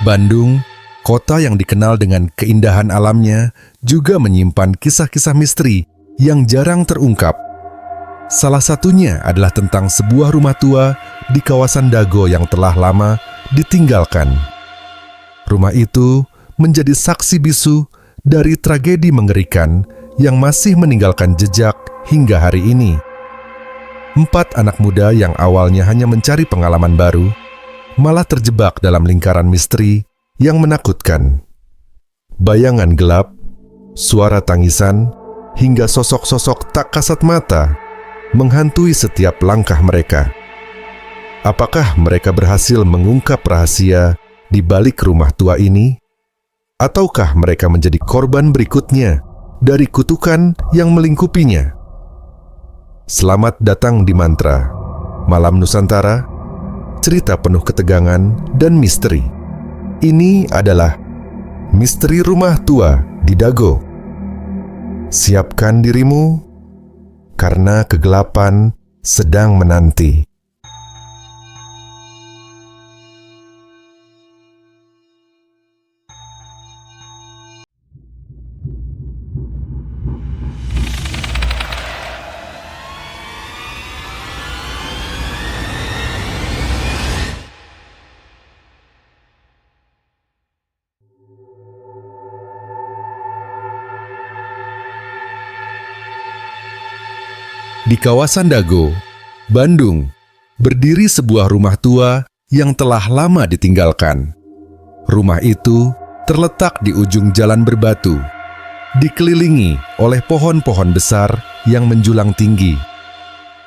Bandung, kota yang dikenal dengan keindahan alamnya, juga menyimpan kisah-kisah misteri yang jarang terungkap. Salah satunya adalah tentang sebuah rumah tua di kawasan Dago yang telah lama ditinggalkan. Rumah itu menjadi saksi bisu dari tragedi mengerikan yang masih meninggalkan jejak hingga hari ini. 4 anak muda yang awalnya hanya mencari pengalaman baru, malah terjebak dalam lingkaran misteri yang menakutkan. Bayangan gelap, suara tangisan, hingga sosok-sosok tak kasat mata menghantui setiap langkah mereka. Apakah mereka berhasil mengungkap rahasia di balik rumah tua ini? Ataukah mereka menjadi korban berikutnya dari kutukan yang melingkupinya? Selamat datang di Mantra, Malam Nusantara, cerita penuh ketegangan dan misteri. Ini adalah Misteri Rumah Tua di Dago. Siapkan dirimu, karena kegelapan sedang menanti. Di kawasan Dago, Bandung, berdiri sebuah rumah tua yang telah lama ditinggalkan. Rumah itu terletak di ujung jalan berbatu, dikelilingi oleh pohon-pohon besar yang menjulang tinggi.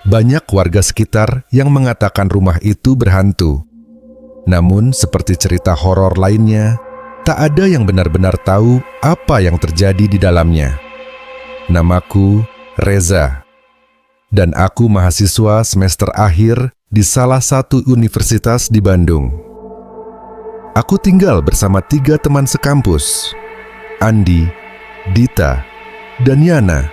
Banyak warga sekitar yang mengatakan rumah itu berhantu. Namun, seperti cerita horor lainnya, tak ada yang benar-benar tahu apa yang terjadi di dalamnya. Namaku Reza, dan aku mahasiswa semester akhir di salah satu universitas di Bandung. Aku tinggal bersama 3 teman sekampus, Andi, Dita, dan Yana.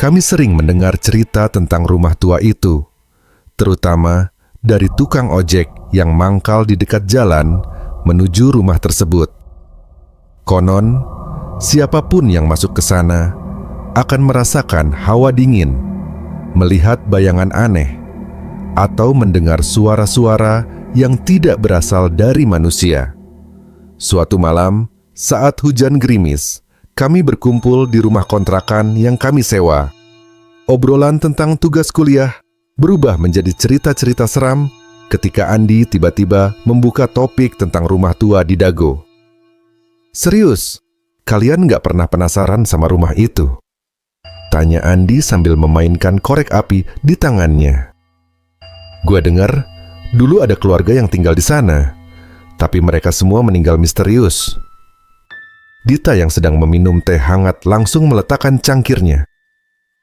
Kami sering mendengar cerita tentang rumah tua itu, terutama dari tukang ojek yang mangkal di dekat jalan menuju rumah tersebut. Konon, siapapun yang masuk ke sana akan merasakan hawa dingin, melihat bayangan aneh, atau mendengar suara-suara yang tidak berasal dari manusia. Suatu malam, saat hujan gerimis, kami berkumpul di rumah kontrakan yang kami sewa. Obrolan tentang tugas kuliah berubah menjadi cerita-cerita seram ketika Andi tiba-tiba membuka topik tentang rumah tua di Dago. Serius, kalian nggak pernah penasaran sama rumah itu? Tanya Andi sambil memainkan korek api di tangannya. Gua dengar, dulu ada keluarga yang tinggal di sana, tapi mereka semua meninggal misterius. Dita yang sedang meminum teh hangat langsung meletakkan cangkirnya.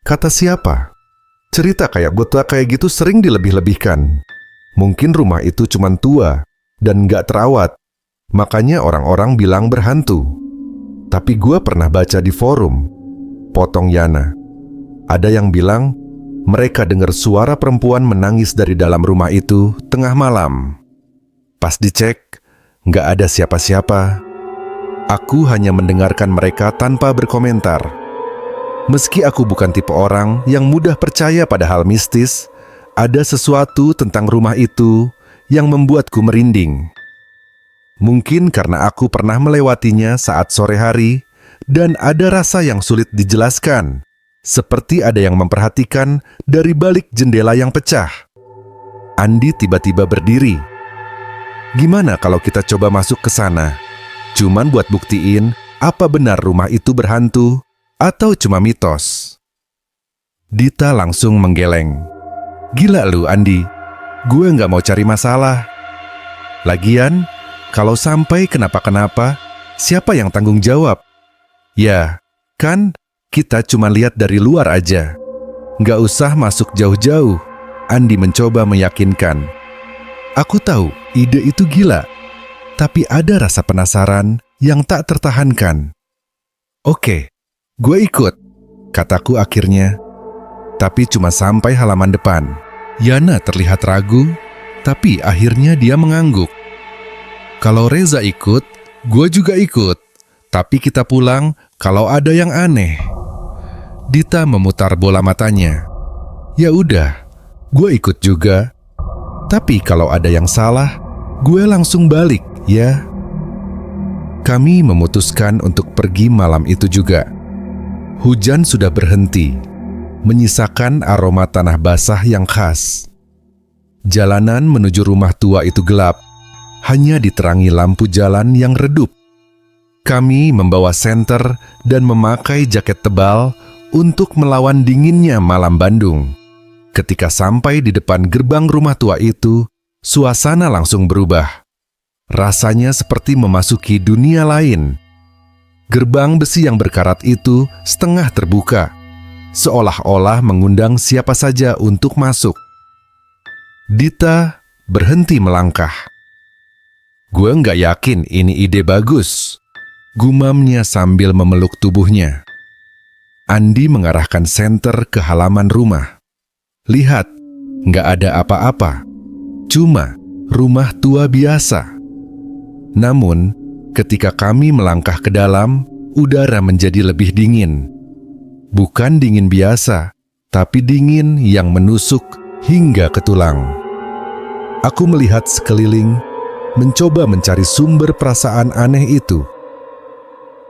Kata siapa? Cerita kayak botak kayak gitu sering dilebih-lebihkan. Mungkin rumah itu cuma tua dan nggak terawat, makanya orang-orang bilang berhantu. Tapi gua pernah baca di forum, potong Yana. Ada yang bilang mereka dengar suara perempuan menangis dari dalam rumah itu tengah malam. Pas dicek, nggak ada siapa-siapa. Aku hanya mendengarkan mereka tanpa berkomentar. Meski aku bukan tipe orang yang mudah percaya pada hal mistis, ada sesuatu tentang rumah itu yang membuatku merinding. Mungkin karena aku pernah melewatinya saat sore hari dan ada rasa yang sulit dijelaskan, seperti ada yang memperhatikan dari balik jendela yang pecah. Andi tiba-tiba berdiri. Gimana kalau kita coba masuk ke sana? Cuman buat buktiin apa benar rumah itu berhantu atau cuma mitos. Dita langsung menggeleng. Gila lu, Andi. Gue nggak mau cari masalah. Lagian, kalau sampai kenapa-kenapa, siapa yang tanggung jawab? Ya, kan kita cuma lihat dari luar aja. Nggak usah masuk jauh-jauh. Andi mencoba meyakinkan. Aku tahu ide itu gila, tapi ada rasa penasaran yang tak tertahankan. Oke, gue ikut, kataku akhirnya. Tapi cuma sampai halaman depan. Yana terlihat ragu, tapi akhirnya dia mengangguk. Kalau Reza ikut, gue juga ikut. Tapi kita pulang kalau ada yang aneh. Dita memutar bola matanya. Ya udah, gue ikut juga. Tapi kalau ada yang salah, gue langsung balik, ya. Kami memutuskan untuk pergi malam itu juga. Hujan sudah berhenti, menyisakan aroma tanah basah yang khas. Jalanan menuju rumah tua itu gelap, hanya diterangi lampu jalan yang redup. Kami membawa senter dan memakai jaket tebal untuk melawan dinginnya malam Bandung. Ketika sampai di depan gerbang rumah tua itu, suasana langsung berubah. Rasanya seperti memasuki dunia lain. Gerbang besi yang berkarat itu setengah terbuka, seolah-olah mengundang siapa saja untuk masuk. Dita berhenti melangkah. Gue nggak yakin ini ide bagus, gumamnya sambil memeluk tubuhnya. Andi mengarahkan senter ke halaman rumah. Lihat, nggak ada apa-apa, cuma rumah tua biasa. Namun, ketika kami melangkah ke dalam, udara menjadi lebih dingin. Bukan dingin biasa, tapi dingin yang menusuk hingga ke tulang. Aku melihat sekeliling, mencoba mencari sumber perasaan aneh itu.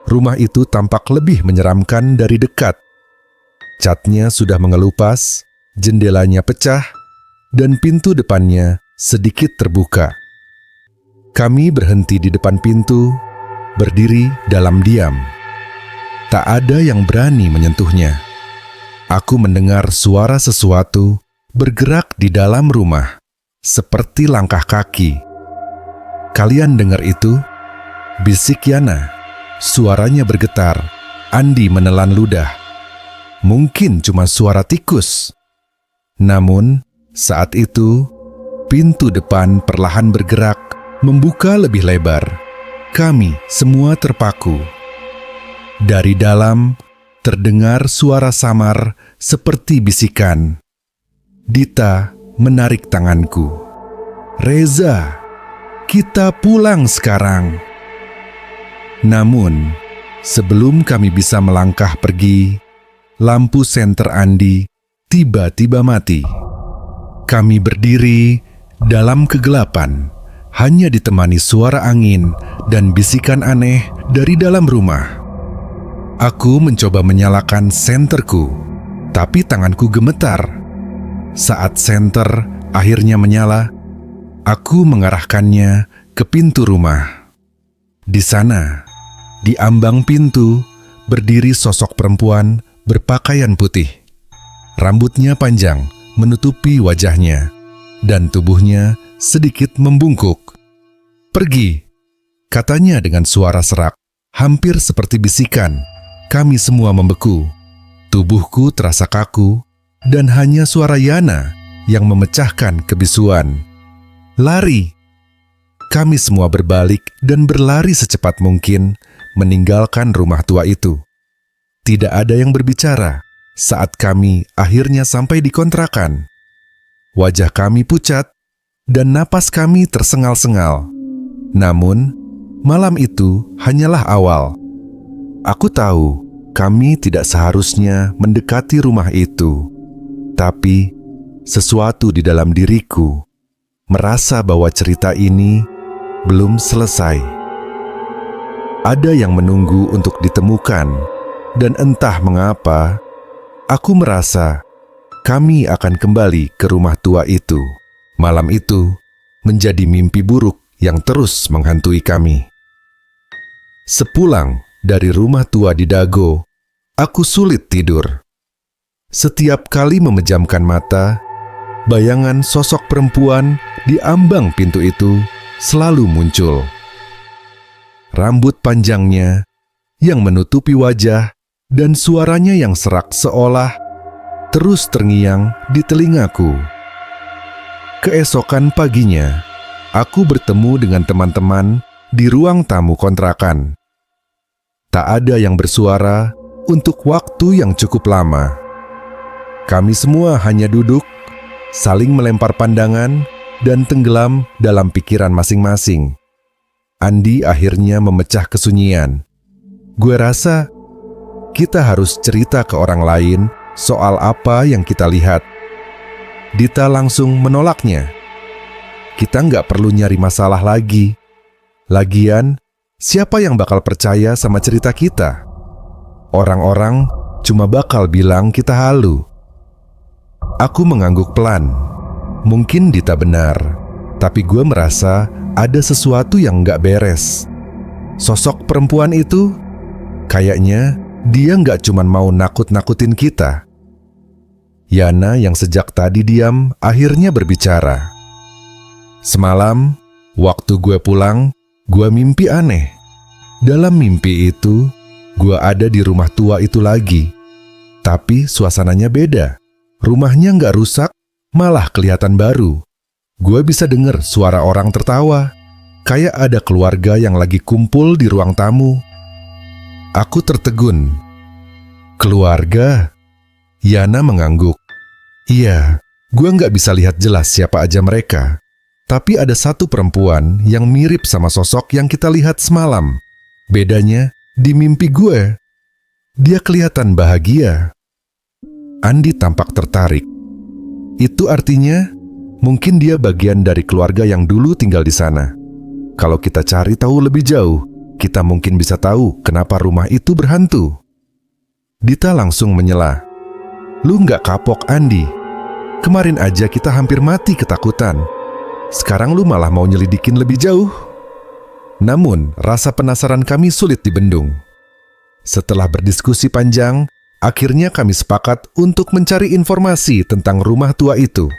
Rumah itu tampak lebih menyeramkan dari dekat. Catnya sudah mengelupas, jendelanya pecah, dan pintu depannya sedikit terbuka. Kami berhenti di depan pintu, berdiri dalam diam. Tak ada yang berani menyentuhnya. Aku mendengar suara sesuatu bergerak di dalam rumah, seperti langkah kaki. Kalian dengar itu? Bisik Yana. Suaranya bergetar. Andi menelan ludah. Mungkin cuma suara tikus. Namun, saat itu, pintu depan perlahan bergerak, membuka lebih lebar. Kami semua terpaku. Dari dalam, terdengar suara samar seperti bisikan. Dita menarik tanganku. Reza, kita pulang sekarang. Namun, sebelum kami bisa melangkah pergi, lampu senter Andi tiba-tiba mati. Kami berdiri dalam kegelapan, hanya ditemani suara angin dan bisikan aneh dari dalam rumah. Aku mencoba menyalakan senterku, tapi tanganku gemetar. Saat senter akhirnya menyala, aku mengarahkannya ke pintu rumah. Di sana, di ambang pintu, berdiri sosok perempuan berpakaian putih. Rambutnya panjang, menutupi wajahnya, dan tubuhnya sedikit membungkuk. Pergi, katanya dengan suara serak, hampir seperti bisikan. Kami semua membeku. Tubuhku terasa kaku, dan hanya suara Yana yang memecahkan kebisuan. Lari! Kami semua berbalik dan berlari secepat mungkin, meninggalkan rumah tua itu. Tidak ada yang berbicara saat kami akhirnya sampai di kontrakan. Wajah kami pucat, dan napas kami tersengal-sengal. Namun, malam itu hanyalah awal. Aku tahu kami tidak seharusnya mendekati rumah itu, tapi sesuatu di dalam diriku merasa bahwa cerita ini belum selesai. Ada yang menunggu untuk ditemukan, dan entah mengapa, aku merasa kami akan kembali ke rumah tua itu. Malam itu menjadi mimpi buruk yang terus menghantui kami. Sepulang dari rumah tua di Dago, aku sulit tidur. Setiap kali memejamkan mata, bayangan sosok perempuan di ambang pintu itu selalu muncul. Rambut panjangnya yang menutupi wajah dan suaranya yang serak seolah terus terngiang di telingaku. Keesokan paginya, aku bertemu dengan teman-teman di ruang tamu kontrakan. Tak ada yang bersuara untuk waktu yang cukup lama. Kami semua hanya duduk, saling melempar pandangan, dan tenggelam dalam pikiran masing-masing. Andi akhirnya memecah kesunyian. Gue rasa kita harus cerita ke orang lain soal apa yang kita lihat. Dita langsung menolaknya. Kita nggak perlu nyari masalah lagi. Lagian, siapa yang bakal percaya sama cerita kita? Orang-orang cuma bakal bilang kita halu. Aku mengangguk pelan. Mungkin Dita benar, tapi gue merasa ada sesuatu yang nggak beres. Sosok perempuan itu, kayaknya dia nggak cuma mau nakut-nakutin kita. Yana yang sejak tadi diam akhirnya berbicara. Semalam, waktu gue pulang, gue mimpi aneh. Dalam mimpi itu, gue ada di rumah tua itu lagi. Tapi suasananya beda. Rumahnya nggak rusak, malah kelihatan baru. Gue bisa dengar suara orang tertawa. Kayak ada keluarga yang lagi kumpul di ruang tamu. Aku tertegun. Keluarga? Yana mengangguk. Iya, gue nggak bisa lihat jelas siapa aja mereka. Tapi ada satu perempuan yang mirip sama sosok yang kita lihat semalam. Bedanya, di mimpi gue, dia kelihatan bahagia. Andi tampak tertarik. Itu artinya, mungkin dia bagian dari keluarga yang dulu tinggal di sana. Kalau kita cari tahu lebih jauh, kita mungkin bisa tahu kenapa rumah itu berhantu. Dita langsung menyela. Lu nggak kapok, Andi. Kemarin aja kita hampir mati ketakutan. Sekarang lu malah mau nyelidikin lebih jauh. Namun, rasa penasaran kami sulit dibendung. Setelah berdiskusi panjang, akhirnya kami sepakat untuk mencari informasi tentang rumah tua itu.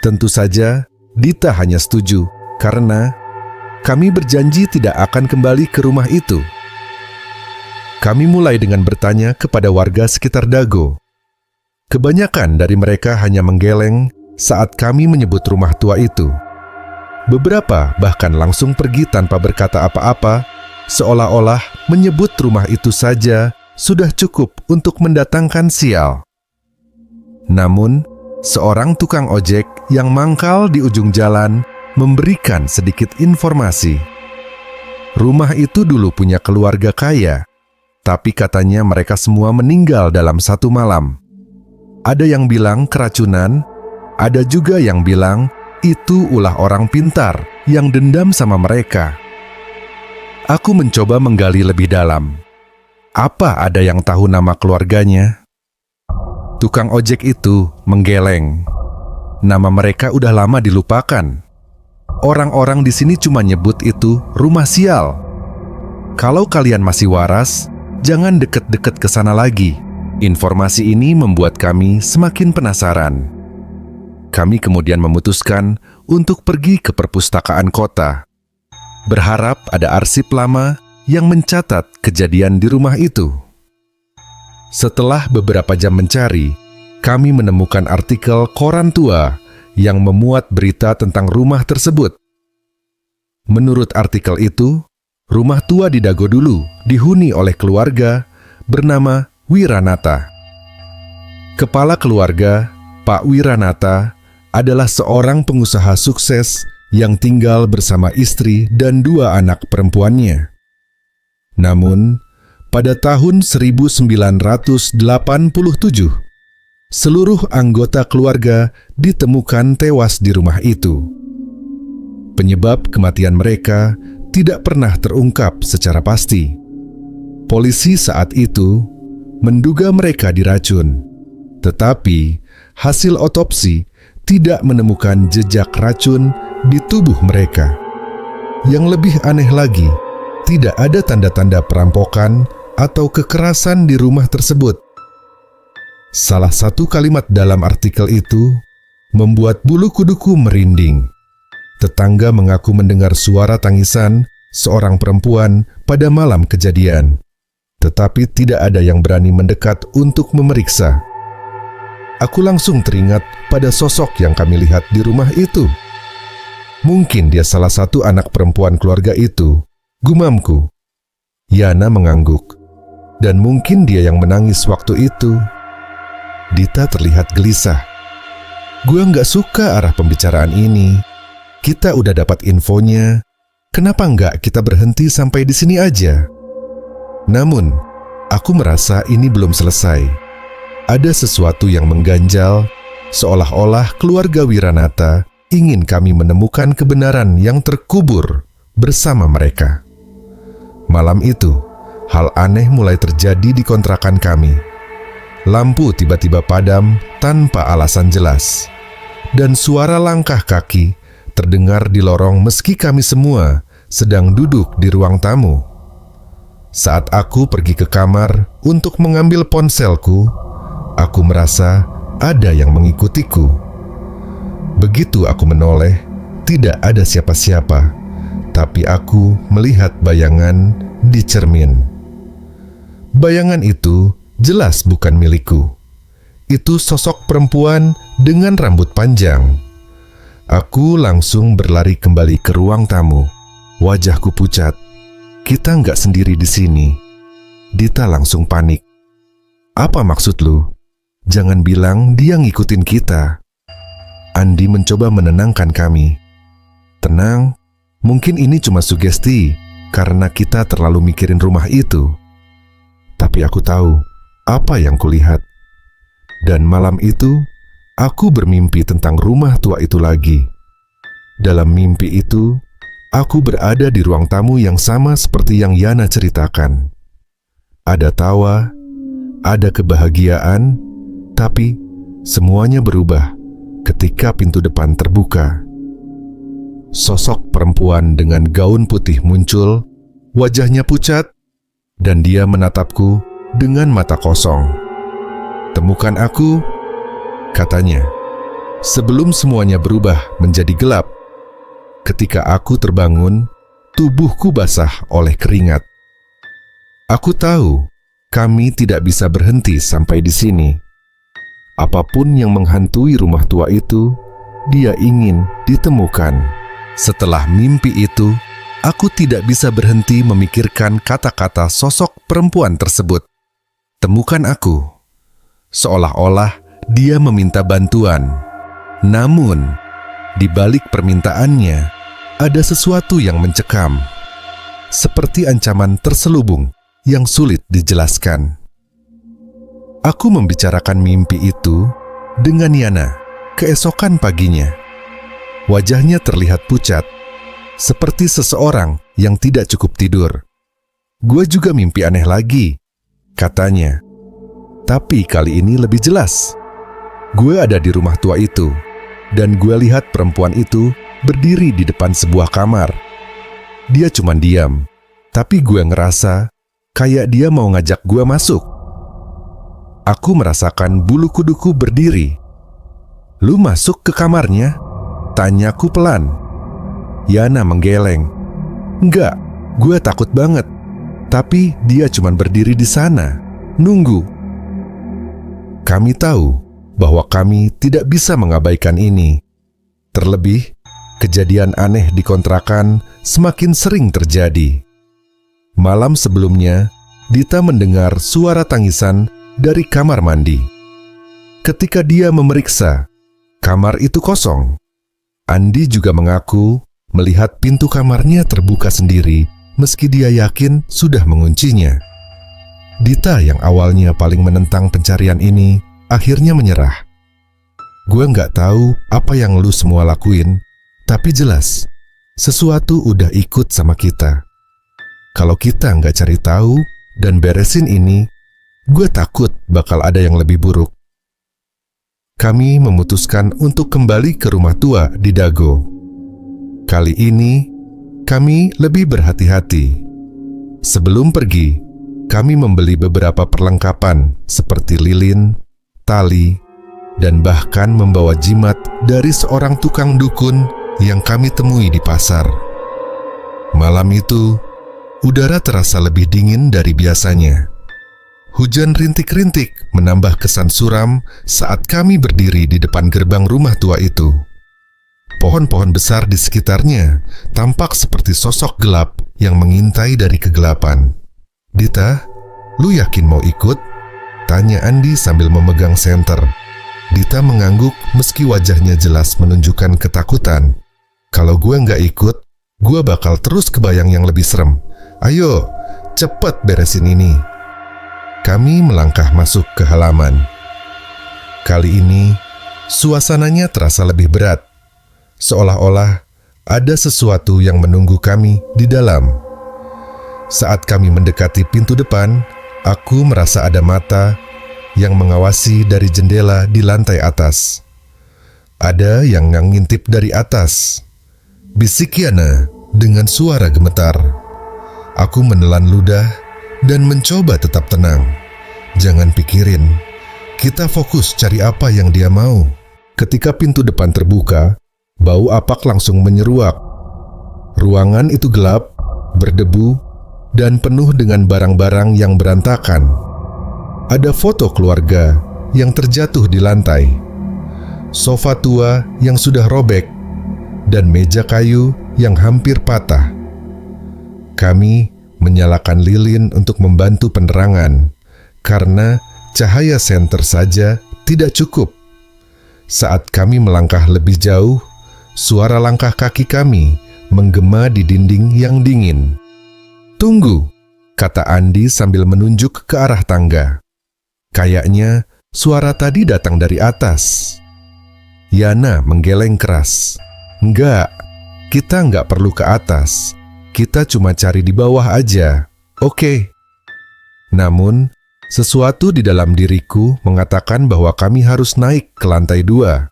Tentu saja, Dita hanya setuju karena kami berjanji tidak akan kembali ke rumah itu. Kami mulai dengan bertanya kepada warga sekitar Dago. Kebanyakan dari mereka hanya menggeleng saat kami menyebut rumah tua itu. Beberapa bahkan langsung pergi tanpa berkata apa-apa, seolah-olah menyebut rumah itu saja sudah cukup untuk mendatangkan sial. Namun, seorang tukang ojek yang mangkal di ujung jalan memberikan sedikit informasi. Rumah itu dulu punya keluarga kaya, tapi katanya mereka semua meninggal dalam satu malam. Ada yang bilang keracunan, ada juga yang bilang itu ulah orang pintar yang dendam sama mereka. Aku mencoba menggali lebih dalam. Apa ada yang tahu nama keluarganya? Tukang ojek itu menggeleng. Nama mereka udah lama dilupakan. Orang-orang di sini cuma nyebut itu rumah sial. Kalau kalian masih waras, jangan deket-deket ke sana lagi. Informasi ini membuat kami semakin penasaran. Kami kemudian memutuskan untuk pergi ke perpustakaan kota. Berharap ada arsip lama yang mencatat kejadian di rumah itu. Setelah beberapa jam mencari, kami menemukan artikel koran tua yang memuat berita tentang rumah tersebut. Menurut artikel itu, rumah tua di Dago dulu dihuni oleh keluarga bernama Wiranata. Kepala keluarga, Pak Wiranata, adalah seorang pengusaha sukses yang tinggal bersama istri dan 2 anak perempuannya. Namun, pada tahun 1987, seluruh anggota keluarga ditemukan tewas di rumah itu. Penyebab kematian mereka tidak pernah terungkap secara pasti. Polisi saat itu menduga mereka diracun, tetapi hasil otopsi tidak menemukan jejak racun di tubuh mereka. Yang lebih aneh lagi, tidak ada tanda-tanda perampokan atau kekerasan di rumah tersebut. Salah satu kalimat dalam artikel itu membuat bulu kuduku merinding. Tetangga mengaku mendengar suara tangisan seorang perempuan pada malam kejadian, tetapi tidak ada yang berani mendekat untuk memeriksa. Aku langsung teringat pada sosok yang kami lihat di rumah itu. Mungkin dia salah satu anak perempuan keluarga itu, gumamku. Yana mengangguk. Dan mungkin dia yang menangis waktu itu. Dita terlihat gelisah. Gua nggak suka arah pembicaraan ini. Kita udah dapat infonya. kenapa nggak kita berhenti sampai di sini aja? Namun, aku merasa ini belum selesai. Ada sesuatu yang mengganjal, seolah-olah keluarga Wiranata ingin kami menemukan kebenaran yang terkubur bersama mereka. Malam itu, hal aneh mulai terjadi di kontrakan kami. Lampu tiba-tiba padam tanpa alasan jelas, dan suara langkah kaki terdengar di lorong meski kami semua sedang duduk di ruang tamu. Saat aku pergi ke kamar untuk mengambil ponselku, aku merasa ada yang mengikutiku. Begitu aku menoleh, tidak ada siapa-siapa, tapi aku melihat bayangan di cermin. Bayangan itu jelas bukan milikku. Itu sosok perempuan dengan rambut panjang. Aku langsung berlari kembali ke ruang tamu. Wajahku pucat. Kita nggak sendiri di sini. Dita langsung panik. Apa maksud lu? Jangan bilang dia ngikutin kita. Andi mencoba menenangkan kami. Tenang, mungkin ini cuma sugesti karena kita terlalu mikirin rumah itu. Tapi aku tahu apa yang kulihat. Dan malam itu, aku bermimpi tentang rumah tua itu lagi. Dalam mimpi itu, aku berada di ruang tamu yang sama seperti yang Yana ceritakan. Ada tawa, ada kebahagiaan, tapi semuanya berubah ketika pintu depan terbuka. Sosok perempuan dengan gaun putih muncul, wajahnya pucat, dan dia menatapku dengan mata kosong. "Temukan aku," katanya, sebelum semuanya berubah menjadi gelap. Ketika aku terbangun, tubuhku basah oleh keringat. Aku tahu kami tidak bisa berhenti sampai di sini. Apapun yang menghantui rumah tua itu, dia ingin ditemukan. Setelah mimpi itu, aku tidak bisa berhenti memikirkan kata-kata sosok perempuan tersebut. "Temukan aku." Seolah-olah dia meminta bantuan. Namun, di balik permintaannya, ada sesuatu yang mencekam. Seperti ancaman terselubung yang sulit dijelaskan. Aku membicarakan mimpi itu dengan Yana keesokan paginya. Wajahnya terlihat pucat, seperti seseorang yang tidak cukup tidur. "Gue juga mimpi aneh lagi," katanya. Tapi kali ini lebih jelas. Gue ada di rumah tua itu, dan gue lihat perempuan itu berdiri di depan sebuah kamar. Dia cuma diam, tapi gue ngerasa kayak dia mau ngajak gue masuk. Aku merasakan bulu kuduku berdiri. "Lu masuk ke kamarnya?" tanyaku pelan. Yana menggeleng. "Enggak, gue takut banget. Tapi dia cuma berdiri di sana, nunggu." Kami tahu bahwa kami tidak bisa mengabaikan ini. Terlebih, kejadian aneh di kontrakan semakin sering terjadi. Malam sebelumnya, Dita mendengar suara tangisan dari kamar mandi. Ketika dia memeriksa, kamar itu kosong. Andi juga mengaku melihat pintu kamarnya terbuka sendiri meski dia yakin sudah menguncinya. Dita yang awalnya paling menentang pencarian ini akhirnya menyerah. "Gue nggak tahu apa yang lu semua lakuin, tapi jelas sesuatu udah ikut sama kita. Kalau kita nggak cari tahu dan beresin ini, gue takut bakal ada yang lebih buruk." Kami memutuskan untuk kembali ke rumah tua di Dago. Kali ini, kami lebih berhati-hati. Sebelum pergi, kami membeli beberapa perlengkapan seperti lilin, tali, dan bahkan membawa jimat dari seorang tukang dukun yang kami temui di pasar. Malam itu, udara terasa lebih dingin dari biasanya. Hujan rintik-rintik menambah kesan suram saat kami berdiri di depan gerbang rumah tua itu. Pohon-pohon besar di sekitarnya tampak seperti sosok gelap yang mengintai dari kegelapan. "Dita, lu yakin mau ikut?" tanya Andi sambil memegang senter. Dita mengangguk meski wajahnya jelas menunjukkan ketakutan. "Kalau gue nggak ikut, Gua bakal terus kebayang yang lebih serem. Ayo, cepet beresin ini. Kami melangkah masuk ke halaman. Kali ini, suasananya terasa lebih berat. Seolah-olah ada sesuatu yang menunggu kami di dalam. Saat kami mendekati pintu depan, aku merasa ada mata yang mengawasi dari jendela di lantai atas. Ada yang ngintip dari atas. Bisik Yana dengan suara gemetar. Aku menelan ludah dan mencoba tetap tenang. Jangan pikirin, kita fokus cari apa yang dia mau. Ketika pintu depan terbuka, bau apak langsung menyeruak. Ruangan itu gelap, berdebu, dan penuh dengan barang-barang yang berantakan. Ada foto keluarga yang terjatuh di lantai, sofa tua yang sudah robek, dan meja kayu yang hampir patah. Kami menyalakan lilin untuk membantu penerangan, karena cahaya senter saja tidak cukup. Saat kami melangkah lebih jauh, suara langkah kaki kami menggema di dinding yang dingin. "Tunggu," kata Andi sambil menunjuk ke arah tangga. Kayaknya suara tadi datang dari atas. Yana menggeleng keras. "Enggak, kita enggak perlu ke atas. Kita cuma cari di bawah aja, oke?" Namun, sesuatu di dalam diriku mengatakan bahwa kami harus naik ke lantai 2.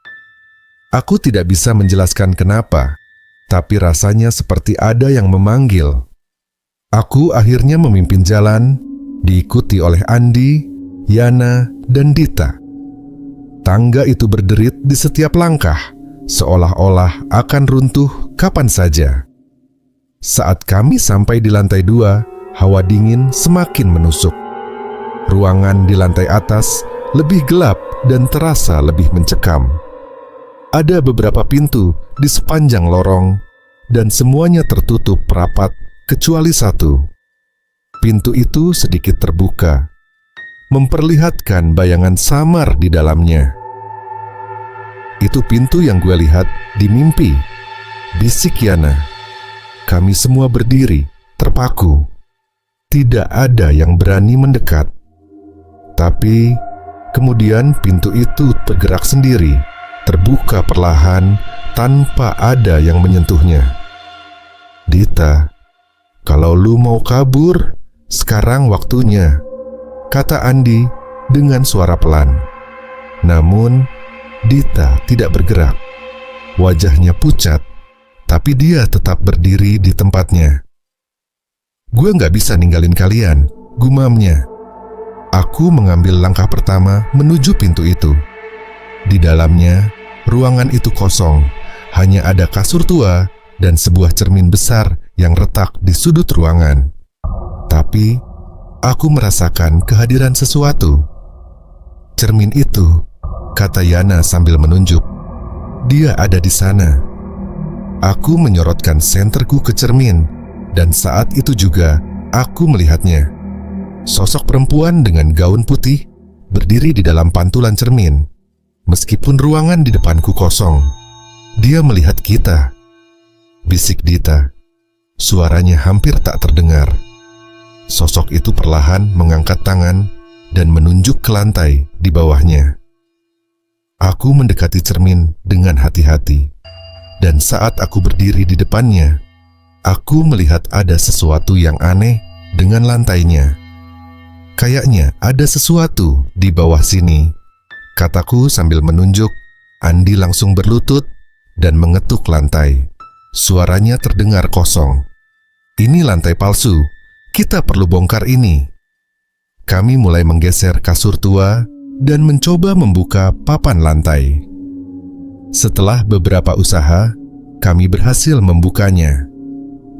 Aku tidak bisa menjelaskan kenapa, tapi rasanya seperti ada yang memanggil. Aku akhirnya memimpin jalan, diikuti oleh Andi, Yana, dan Dita. Tangga itu berderit di setiap langkah, seolah-olah akan runtuh kapan saja. Saat kami sampai di lantai 2, hawa dingin semakin menusuk. Ruangan di lantai atas lebih gelap dan terasa lebih mencekam. Ada beberapa pintu di sepanjang lorong, dan semuanya tertutup rapat kecuali satu. Pintu itu sedikit terbuka, memperlihatkan bayangan samar di dalamnya. "Itu pintu yang gue lihat di mimpi," bisik Yana. Kami semua berdiri, terpaku. Tidak ada yang berani mendekat. Tapi kemudian pintu itu bergerak sendiri, terbuka perlahan tanpa ada yang menyentuhnya. "Dita, kalau lu mau kabur, sekarang waktunya," kata Andi dengan suara pelan. Namun, Dita tidak bergerak. Wajahnya pucat, tapi dia tetap berdiri di tempatnya. "Gue nggak bisa ninggalin kalian," gumamnya. Aku mengambil langkah pertama menuju pintu itu. Di dalamnya, ruangan itu kosong. Hanya ada kasur tua dan sebuah cermin besar yang retak di sudut ruangan. Tapi, aku merasakan kehadiran sesuatu. "Cermin itu," kata Yana sambil menunjuk. "Dia ada di sana." Aku menyorotkan senterku ke cermin, dan saat itu juga aku melihatnya. Sosok perempuan dengan gaun putih berdiri di dalam pantulan cermin. Meskipun ruangan di depanku kosong, dia melihat kita. Bisik Dita. Suaranya hampir tak terdengar. Sosok itu perlahan mengangkat tangan dan menunjuk ke lantai di bawahnya. Aku mendekati cermin dengan hati-hati. Dan saat aku berdiri di depannya, aku melihat ada sesuatu yang aneh dengan lantainya. "Kayaknya ada sesuatu di bawah sini," kataku sambil menunjuk. Andi langsung berlutut dan mengetuk lantai. Suaranya terdengar kosong. "Ini lantai palsu. Kita perlu bongkar ini." Kami mulai menggeser kasur tua dan mencoba membuka papan lantai. Setelah beberapa usaha, kami berhasil membukanya.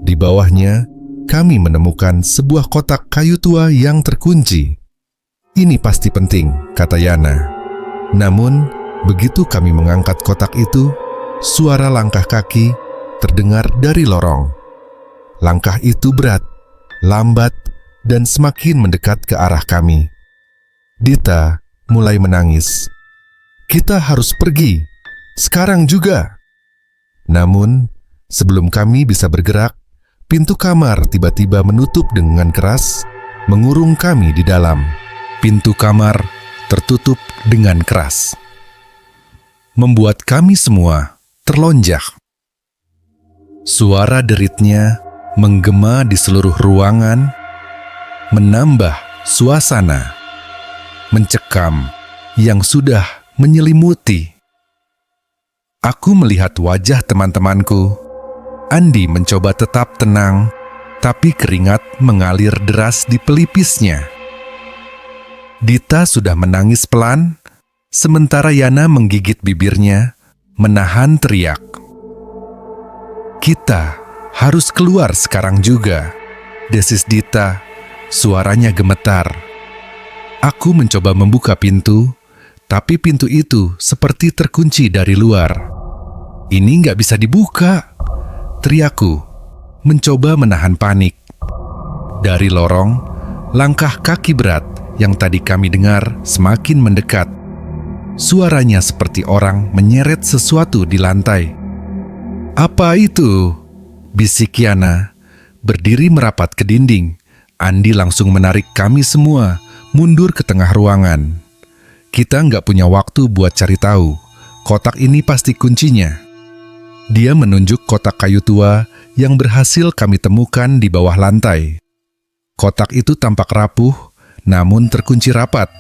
Di bawahnya, kami menemukan sebuah kotak kayu tua yang terkunci. "Ini pasti penting," kata Yana. Namun, begitu kami mengangkat kotak itu, suara langkah kaki terdengar dari lorong. Langkah itu berat, lambat, dan semakin mendekat ke arah kami. Dita mulai menangis. "Kita harus pergi, sekarang juga." Namun, Sebelum kami bisa bergerak, pintu kamar tiba-tiba menutup dengan keras, mengurung kami di dalam. Pintu kamar tertutup dengan keras, membuat kami semua terlonjak. Suara deritnya menggema di seluruh ruangan, menambah suasana mencekam yang sudah menyelimuti. Aku melihat wajah teman-temanku. Andi mencoba tetap tenang, tapi keringat mengalir deras di pelipisnya. Dita sudah menangis pelan, sementara Yana menggigit bibirnya, menahan teriak. Kita harus keluar sekarang juga, desis Dita, suaranya gemetar. Aku mencoba membuka pintu, tapi pintu itu seperti terkunci dari luar. Ini nggak bisa dibuka, teriakku, mencoba menahan panik. Dari lorong, langkah kaki berat yang tadi kami dengar semakin mendekat. Suaranya seperti orang menyeret sesuatu di lantai. Apa itu? Bisik Yana, berdiri merapat ke dinding. Andi langsung menarik kami semua mundur ke tengah ruangan. Kita nggak punya waktu buat cari tahu. Kotak ini pasti kuncinya. Dia menunjuk kotak kayu tua yang berhasil kami temukan di bawah lantai. Kotak itu tampak rapuh, namun terkunci rapat.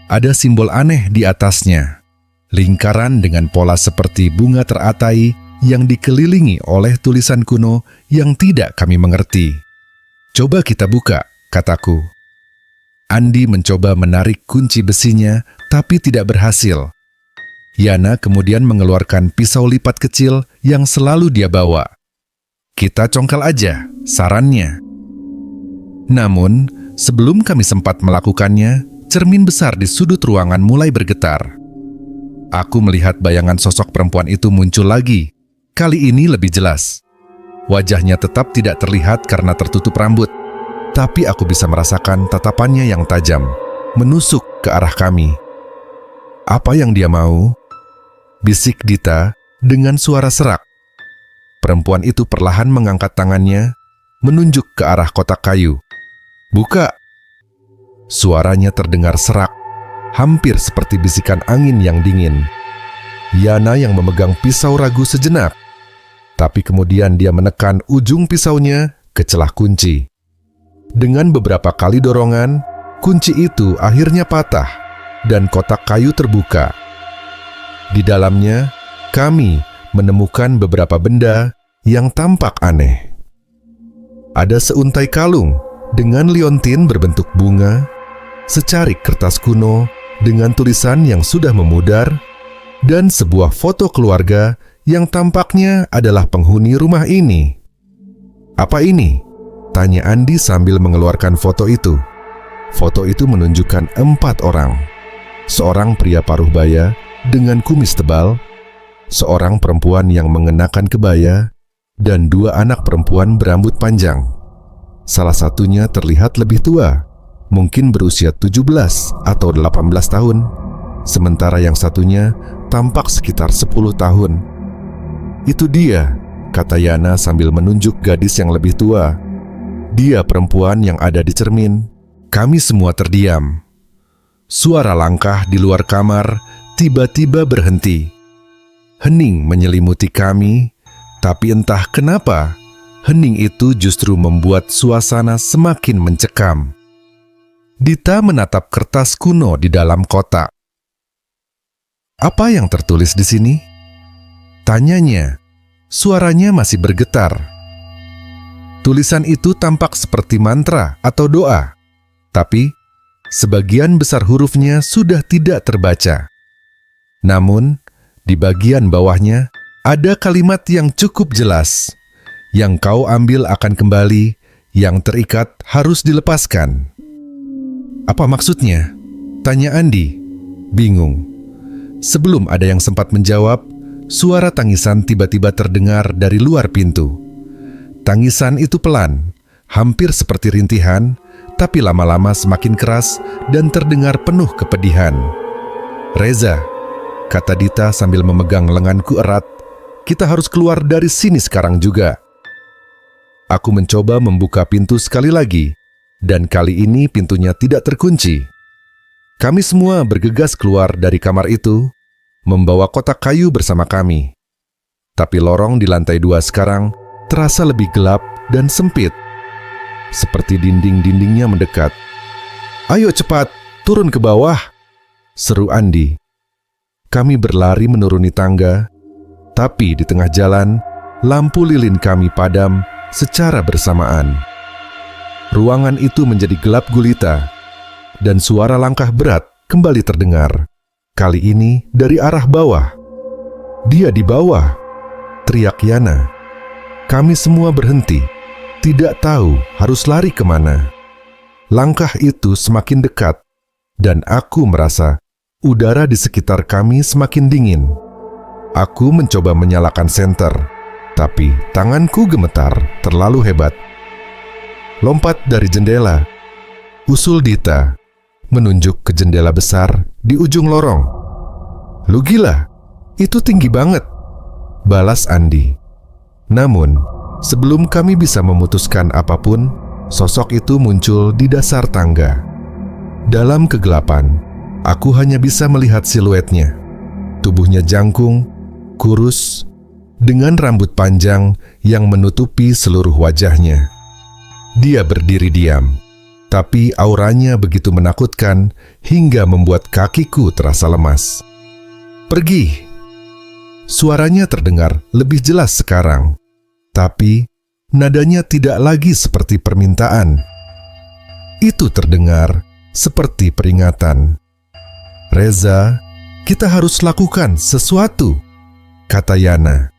Ada simbol aneh di atasnya. Lingkaran dengan pola seperti bunga teratai yang dikelilingi oleh tulisan kuno yang tidak kami mengerti. Coba kita buka, kataku. Andi mencoba menarik kunci besinya, tapi tidak berhasil. Yana kemudian mengeluarkan pisau lipat kecil yang selalu dia bawa. Kita congkel aja, sarannya. Namun, sebelum kami sempat melakukannya, cermin besar di sudut ruangan mulai bergetar. Aku melihat bayangan sosok perempuan itu muncul lagi. Kali ini lebih jelas. Wajahnya tetap tidak terlihat karena tertutup rambut, tapi aku bisa merasakan tatapannya yang tajam, menusuk ke arah kami. Apa yang dia mau? Bisik Dita dengan suara serak. Perempuan itu perlahan mengangkat tangannya, menunjuk ke arah kotak kayu. Buka! Suaranya terdengar serak, hampir seperti bisikan angin yang dingin. Yana yang memegang pisau ragu sejenak, tapi kemudian dia menekan ujung pisaunya ke celah kunci. Dengan beberapa kali dorongan, kunci itu akhirnya patah dan kotak kayu terbuka. Di dalamnya, kami menemukan beberapa benda yang tampak aneh. Ada seuntai kalung dengan liontin berbentuk bunga, secarik kertas kuno dengan tulisan yang sudah memudar, dan sebuah foto keluarga yang tampaknya adalah penghuni rumah ini. Apa ini? Tanya Andi sambil mengeluarkan foto itu. Foto itu menunjukkan 4 orang. Seorang pria paruh baya dengan kumis tebal, seorang perempuan yang mengenakan kebaya, dan 2 anak perempuan berambut panjang. Salah satunya terlihat lebih tua, mungkin berusia 17 atau 18 tahun, sementara yang satunya tampak sekitar 10 tahun. Itu dia, kata Yana sambil menunjuk gadis yang lebih tua. Dia perempuan yang ada di cermin. Kami semua terdiam. Suara langkah di luar kamar tiba-tiba berhenti. Hening menyelimuti kami, tapi entah kenapa, hening itu justru membuat suasana semakin mencekam. Dita menatap kertas kuno di dalam kotak. Apa yang tertulis di sini? Tanyanya, suaranya masih bergetar. Tulisan itu tampak seperti mantra atau doa, tapi sebagian besar hurufnya sudah tidak terbaca. Namun, di bagian bawahnya ada kalimat yang cukup jelas. Yang kau ambil akan kembali, yang terikat harus dilepaskan. Apa maksudnya? Tanya Andi, bingung. Sebelum ada yang sempat menjawab, suara tangisan tiba-tiba terdengar dari luar pintu. Tangisan itu pelan, hampir seperti rintihan, tapi lama-lama semakin keras dan terdengar penuh kepedihan. Reza, kata Dita sambil memegang lenganku erat, kita harus keluar dari sini sekarang juga. Aku mencoba membuka pintu sekali lagi, dan kali ini pintunya tidak terkunci. Kami semua bergegas keluar dari kamar itu, membawa kotak kayu bersama kami. Tapi lorong di lantai 2 sekarang terasa lebih gelap dan sempit. Seperti dinding-dindingnya mendekat. "Ayo cepat, turun ke bawah," seru Andi. Kami berlari menuruni tangga, tapi di tengah jalan, lampu lilin kami padam secara bersamaan. Ruangan itu menjadi gelap gulita, dan suara langkah berat kembali terdengar. Kali ini dari arah bawah. "Dia di bawah," teriak Yana. Kami semua berhenti, tidak tahu harus lari kemana. Langkah itu semakin dekat, dan aku merasa udara di sekitar kami semakin dingin. Aku mencoba menyalakan senter, tapi tanganku gemetar terlalu hebat. "Lompat dari jendela," usul Dita, menunjuk ke jendela besar di ujung lorong. "Lu gila, itu tinggi banget," balas Andi. Namun, sebelum kami bisa memutuskan apapun, sosok itu muncul di dasar tangga. Dalam kegelapan, aku hanya bisa melihat siluetnya. Tubuhnya jangkung, kurus, dengan rambut panjang yang menutupi seluruh wajahnya. Dia berdiri diam, tapi auranya begitu menakutkan hingga membuat kakiku terasa lemas. "Pergi!" Suaranya terdengar lebih jelas sekarang, tapi nadanya tidak lagi seperti permintaan. Itu terdengar seperti peringatan. "Reza, kita harus lakukan sesuatu," kata Yana.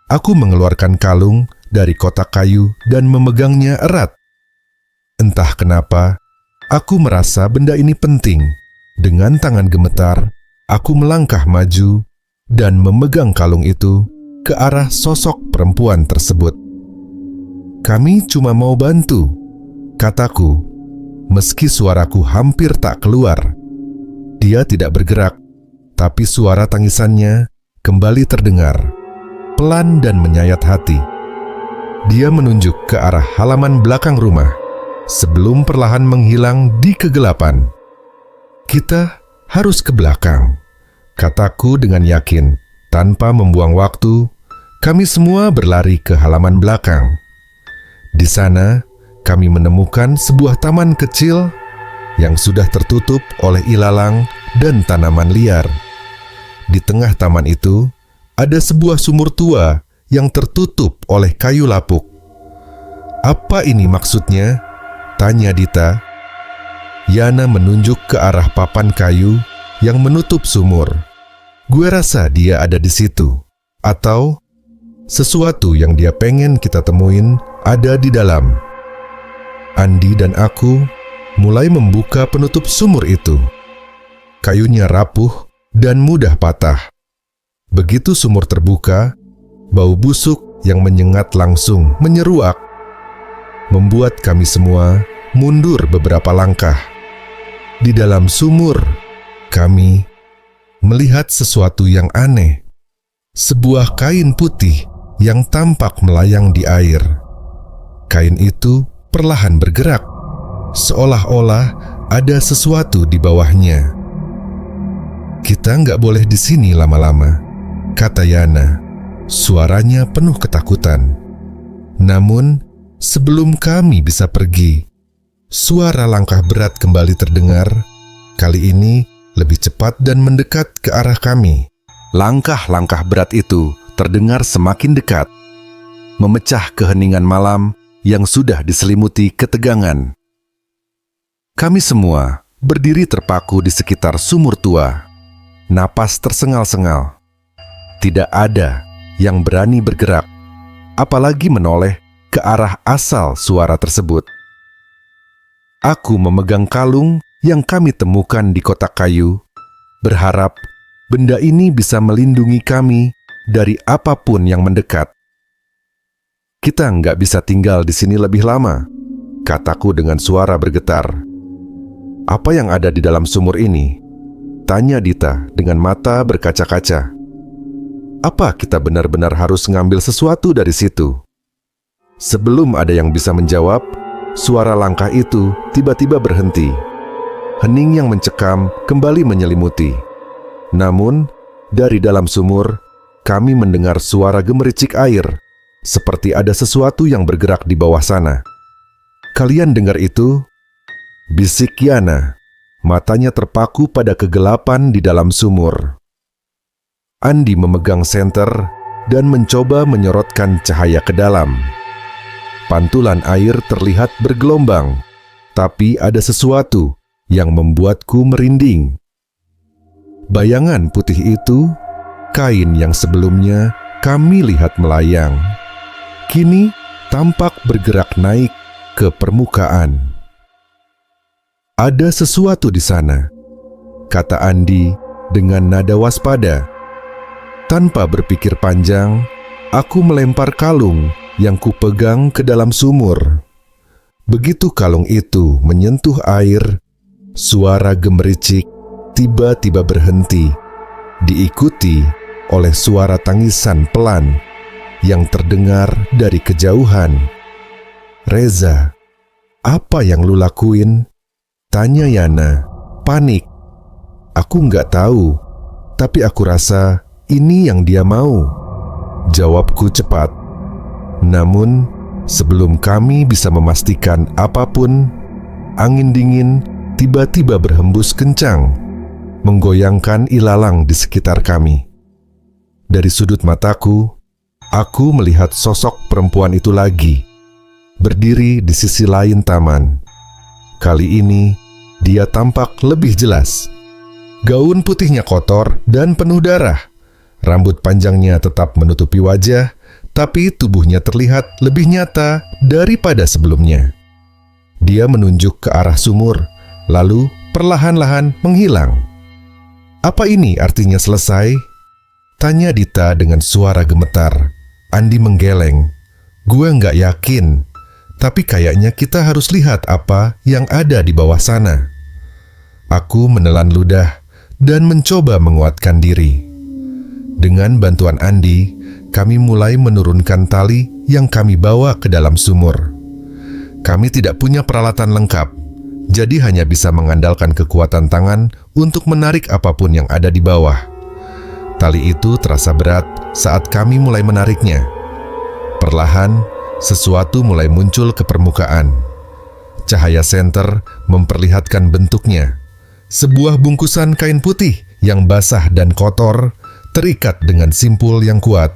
Aku mengeluarkan kalung dari kotak kayu dan memegangnya erat. Entah kenapa, aku merasa benda ini penting. Dengan tangan gemetar, aku melangkah maju dan memegang kalung itu ke arah sosok perempuan tersebut. "Kami cuma mau bantu," kataku, meski suaraku hampir tak keluar. Dia tidak bergerak, tapi suara tangisannya kembali terdengar, pelan dan menyayat hati. Dia menunjuk ke arah halaman belakang rumah, sebelum perlahan menghilang di kegelapan. "Kita harus ke belakang," kataku dengan yakin. Tanpa membuang waktu, kami semua berlari ke halaman belakang. Di sana, kami menemukan sebuah taman kecil yang sudah tertutup oleh ilalang dan tanaman liar. Di tengah taman itu, ada sebuah sumur tua yang tertutup oleh kayu lapuk. "Apa ini maksudnya?" tanya Dita. Yana menunjuk ke arah papan kayu yang menutup sumur. "Gue rasa dia ada di situ. Atau sesuatu yang dia pengen kita temuin ada di dalam." Andi dan aku mulai membuka penutup sumur itu. Kayunya rapuh dan mudah patah. Begitu sumur terbuka, bau busuk yang menyengat langsung menyeruak, membuat kami semua mundur beberapa langkah. Di dalam sumur, kami melihat sesuatu yang aneh. Sebuah kain putih yang tampak melayang di air. Kain itu perlahan bergerak, seolah-olah ada sesuatu di bawahnya. "Kita nggak boleh di sini lama-lama," kata Yana. Suaranya penuh ketakutan. Namun, sebelum kami bisa pergi, suara langkah berat kembali terdengar. Kali ini lebih cepat dan mendekat ke arah kami. Langkah-langkah berat itu terdengar semakin dekat, memecah keheningan malam yang sudah diselimuti ketegangan. Kami semua berdiri terpaku di sekitar sumur tua. Napas tersengal-sengal. Tidak ada yang berani bergerak, apalagi menoleh ke arah asal suara tersebut. Aku memegang kalung yang kami temukan di kotak kayu, berharap benda ini bisa melindungi kami dari apapun yang mendekat. "Kita nggak bisa tinggal di sini lebih lama," kataku dengan suara bergetar. "Apa yang ada di dalam sumur ini?" tanya Dita dengan mata berkaca-kaca. Apa kita benar-benar harus ngambil sesuatu dari situ? Sebelum ada yang bisa menjawab, suara langkah itu tiba-tiba berhenti. Hening yang mencekam kembali menyelimuti. Namun, dari dalam sumur, kami mendengar suara gemericik air, seperti ada sesuatu yang bergerak di bawah sana. "Kalian dengar itu?" bisik Yana. Matanya terpaku pada kegelapan di dalam sumur. Andi memegang senter dan mencoba menyorotkan cahaya ke dalam. Pantulan air terlihat bergelombang, tapi ada sesuatu yang membuatku merinding. Bayangan putih itu, kain yang sebelumnya kami lihat melayang, kini tampak bergerak naik ke permukaan. "Ada sesuatu di sana," kata Andi dengan nada waspada. Tanpa berpikir panjang, aku melempar kalung yang kupegang ke dalam sumur. Begitu kalung itu menyentuh air, suara gemericik tiba-tiba berhenti, diikuti oleh suara tangisan pelan yang terdengar dari kejauhan. "Reza, apa yang lu lakuin?" tanya Yana, panik. "Aku nggak tahu, tapi aku rasa ini yang dia mau," jawabku cepat. Namun, sebelum kami bisa memastikan apapun, angin dingin tiba-tiba berhembus kencang, menggoyangkan ilalang di sekitar kami. Dari sudut mataku, aku melihat sosok perempuan itu lagi, berdiri di sisi lain taman. Kali ini, dia tampak lebih jelas. Gaun putihnya kotor dan penuh darah. Rambut panjangnya tetap menutupi wajah, tapi tubuhnya terlihat lebih nyata daripada sebelumnya. Dia menunjuk ke arah sumur, lalu perlahan-lahan menghilang. "Apa ini artinya selesai?" tanya Dita dengan suara gemetar. Andi menggeleng. "Gue nggak yakin, tapi kayaknya kita harus lihat apa yang ada di bawah sana." Aku menelan ludah dan mencoba menguatkan diri. Dengan bantuan Andi, kami mulai menurunkan tali yang kami bawa ke dalam sumur. Kami tidak punya peralatan lengkap, jadi hanya bisa mengandalkan kekuatan tangan untuk menarik apapun yang ada di bawah. Tali itu terasa berat saat kami mulai menariknya. Perlahan, sesuatu mulai muncul ke permukaan. Cahaya senter memperlihatkan bentuknya. Sebuah bungkusan kain putih yang basah dan kotor terikat dengan simpul yang kuat.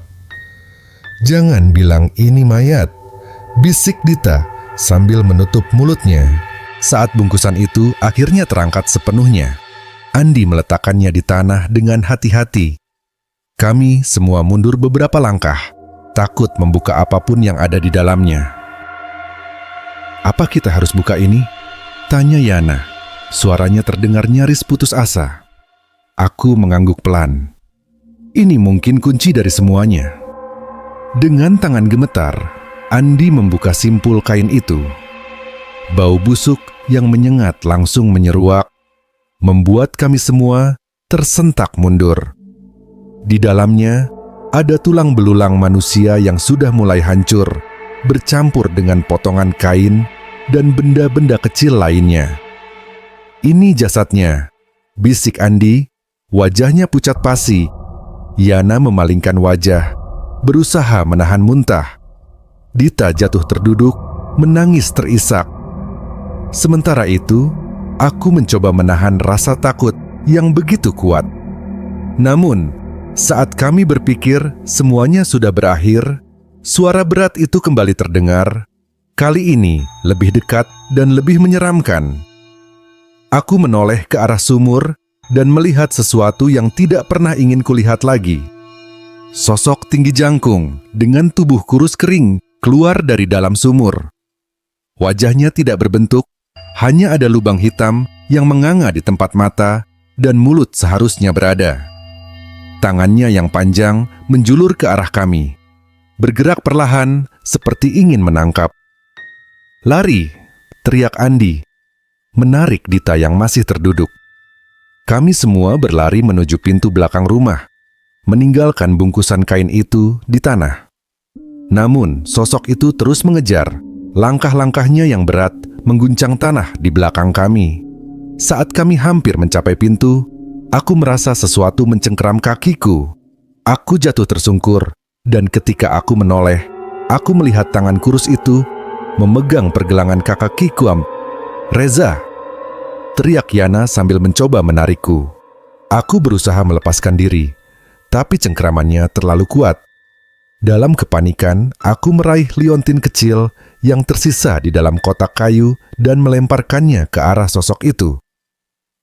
"Jangan bilang ini mayat," bisik Dita sambil menutup mulutnya. Saat bungkusan itu akhirnya terangkat sepenuhnya, Andi meletakkannya di tanah dengan hati-hati. Kami semua mundur beberapa langkah, takut membuka apapun yang ada di dalamnya. "Apa kita harus buka ini?" tanya Yana. Suaranya terdengar nyaris putus asa. Aku mengangguk pelan. "Ini mungkin kunci dari semuanya." Dengan tangan gemetar, Andi membuka simpul kain itu. Bau busuk yang menyengat langsung menyeruak, membuat kami semua tersentak mundur. Di dalamnya, ada tulang belulang manusia yang sudah mulai hancur, bercampur dengan potongan kain dan benda-benda kecil lainnya. "Ini jasadnya," bisik Andi, wajahnya pucat pasi. Yana memalingkan wajah, berusaha menahan muntah. Dita jatuh terduduk, menangis terisak. Sementara itu, aku mencoba menahan rasa takut yang begitu kuat. Namun, saat kami berpikir semuanya sudah berakhir, suara berat itu kembali terdengar, kali ini lebih dekat dan lebih menyeramkan. Aku menoleh ke arah sumur dan melihat sesuatu yang tidak pernah ingin kulihat lagi. Sosok tinggi jangkung dengan tubuh kurus kering keluar dari dalam sumur. Wajahnya tidak berbentuk, hanya ada lubang hitam yang menganga di tempat mata dan mulut seharusnya berada. Tangannya yang panjang menjulur ke arah kami, bergerak perlahan seperti ingin menangkap. "Lari!" teriak Andi, menarik Dita yang masih terduduk. Kami semua berlari menuju pintu belakang rumah. meninggalkan bungkusan kain itu di tanah. Namun, sosok itu terus mengejar. Langkah-langkahnya yang berat mengguncang tanah di belakang kami. Saat kami hampir mencapai pintu, aku merasa sesuatu mencengkeram kakiku. Aku jatuh tersungkur, dan ketika aku menoleh, aku melihat tangan kurus itu memegang pergelangan kakiku. "Reza!" teriak Yana sambil mencoba menarikku. Aku berusaha melepaskan diri, tapi cengkeramannya terlalu kuat. Dalam kepanikan, aku meraih liontin kecil yang tersisa di dalam kotak kayu dan melemparkannya ke arah sosok itu.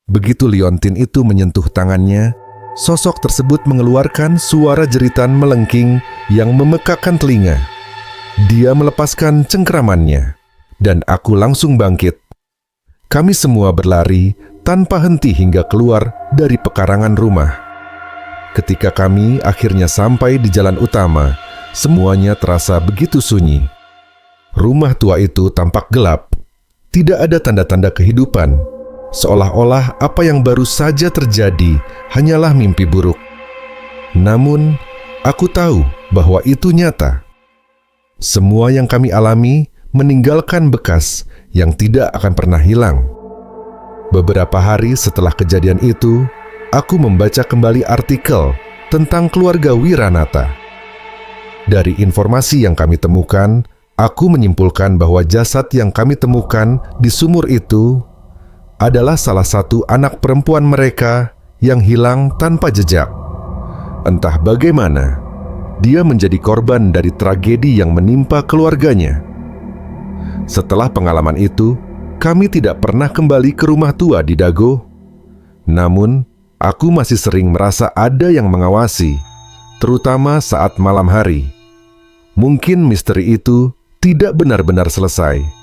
Begitu liontin itu menyentuh tangannya, sosok tersebut mengeluarkan suara jeritan melengking yang memekakan telinga. Dia melepaskan cengkeramannya, dan aku langsung bangkit. Kami semua berlari tanpa henti hingga keluar dari pekarangan rumah. Ketika kami akhirnya sampai di jalan utama, semuanya terasa begitu sunyi. Rumah tua itu tampak gelap. Tidak ada tanda-tanda kehidupan. Seolah-olah apa yang baru saja terjadi hanyalah mimpi buruk. Namun, aku tahu bahwa itu nyata. Semua yang kami alami meninggalkan bekas yang tidak akan pernah hilang. Beberapa hari setelah kejadian itu, aku membaca kembali artikel tentang keluarga Wiranata. Dari informasi yang kami temukan, aku menyimpulkan bahwa jasad yang kami temukan di sumur itu adalah salah satu anak perempuan mereka yang hilang tanpa jejak. Entah bagaimana, dia menjadi korban dari tragedi yang menimpa keluarganya. Setelah pengalaman itu, kami tidak pernah kembali ke rumah tua di Dago. Namun, aku masih sering merasa ada yang mengawasi, terutama saat malam hari. Mungkin misteri itu tidak benar-benar selesai.